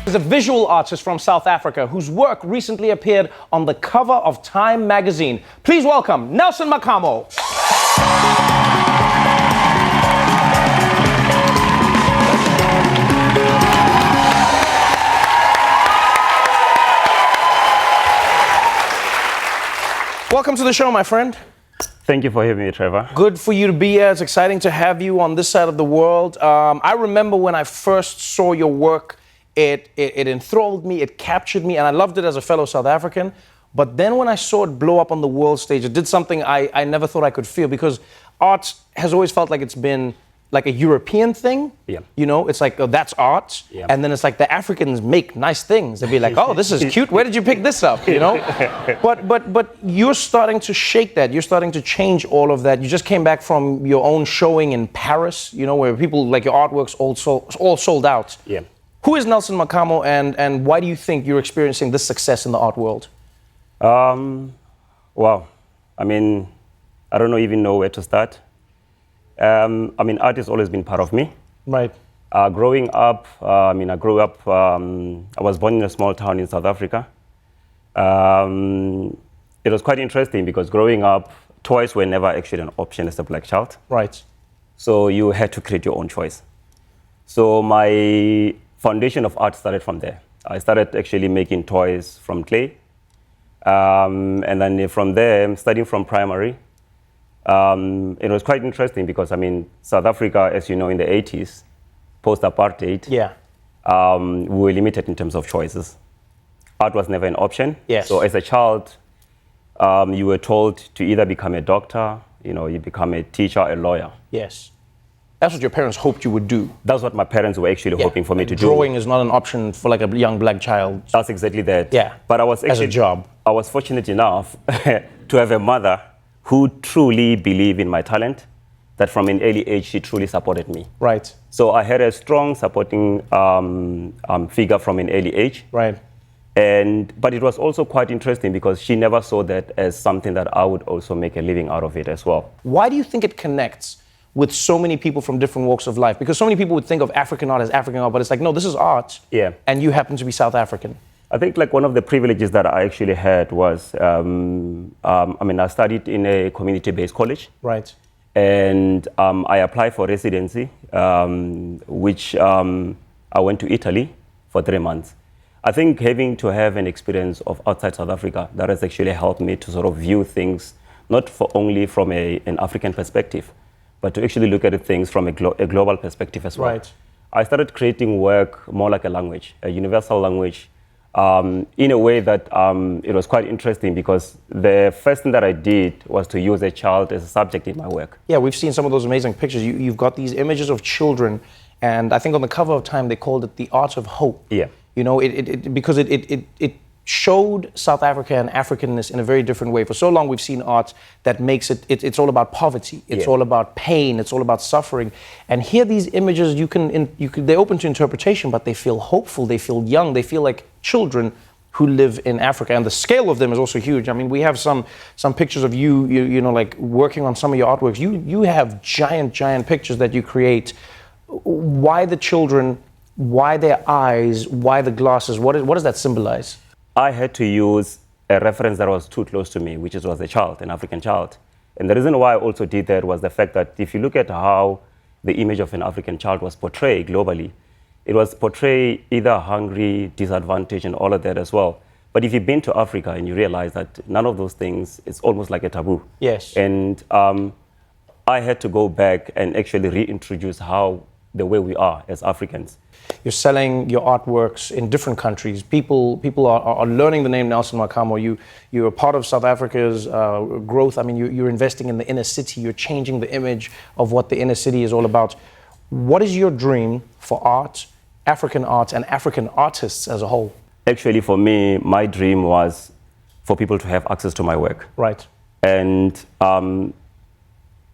He's a visual artist from South Africa whose work recently appeared on the cover of Time magazine. Please welcome Nelson Makamo. Welcome to the show, my friend. Thank you for having me, Trevor. Good for you to be here. It's exciting to have you on this side of the world. I remember when I first saw your work, it enthralled me, it captured me, and I loved it as a fellow South African. But then when I saw it blow up on the world stage, it did something I never thought I could feel, because art has always felt like it's been like a European thing. Yeah. You know, it's like, oh, that's art. Yeah. And then it's like the Africans make nice things. They'd be like, oh, this is cute. Where did you pick this up? You know? But you're starting to shake that. You're starting to change all of that. You just came back from your own showing in Paris, you know, where people, like, your artwork's all sold out. Yeah. Who is Nelson Makamo, and why do you think you're experiencing this success in the art world? Wow. I mean, I don't even know where to start. I mean, art has always been part of me. Right. Growing up, I was born in a small town in South Africa. It was quite interesting because growing up, toys were never actually an option as a black child. Right. So you had to create your own choice. So my foundation of art started from there. I started actually making toys from clay. And then from there, starting from primary, it was quite interesting because, I mean, South Africa, as you know, in the 80s, post-apartheid, Yeah. we were limited in terms of choices. Art was never an option. Yes. So as a child, you were told to either become a doctor, you know, you become a teacher, a lawyer. Yes. That's what your parents hoped you would do. That's what my parents were actually hoping for me to do. Drawing is not an option for like a young black child. That's exactly that. Yeah. But I was actually, as a job. I was fortunate enough to have a mother who truly believed in my talent, that from an early age, she truly supported me. Right. So I had a strong supporting figure from an early age. Right. But it was also quite interesting because she never saw that as something that I would also make a living out of it as well. Why do you think it connects with so many people from different walks of life? Because so many people would think of African art as African art, but it's like, no, this is art. Yeah. And you happen to be South African. I think like one of the privileges that I actually had was, I studied in a community-based college. Right. And I applied for residency, which I went to Italy for 3 months. I think having to have an experience of outside South Africa, that has actually helped me to sort of view things, not only from an African perspective, but to actually look at things from a global perspective as well. Right. I started creating work more like a language, a universal language, in a way that it was quite interesting because the first thing that I did was to use a child as a subject in my work. Yeah, we've seen some of those amazing pictures. You've got these images of children, and I think on the cover of Time they called it the art of hope. Yeah. You know, because it showed South Africa and Africanness in a very different way. For so long we've seen art that makes it's all about poverty, it's all about pain, it's all about suffering. And here these images, they're open to interpretation, but they feel hopeful, they feel young, they feel like children who live in Africa. And the scale of them is also huge. I mean, we have some pictures of you know, like working on some of your artworks. You have giant pictures that you create. Why the children? Why their eyes? Why the glasses? What does that symbolize? I had to use a reference that was too close to me, which was a child, an African child. And the reason why I also did that was the fact that if you look at how the image of an African child was portrayed globally, it was portrayed either hungry, disadvantaged, and all of that as well. But if you've been to Africa and you realize that none of those things, it's almost like a taboo. Yes. And I had to go back and actually reintroduce the way we are as Africans. You're selling your artworks in different countries. People are learning the name Nelson Makamo. You're a part of South Africa's growth. I mean, you're investing in the inner city. You're changing the image of what the inner city is all about. What is your dream for art, African art, and African artists as a whole? Actually, for me, my dream was for people to have access to my work. Right. And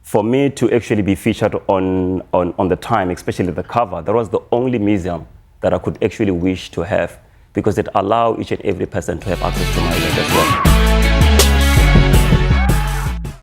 for me to actually be featured on the Time, especially the cover, that was the only museum that I could actually wish to have, because it allowed each and every person to have access to my work as well.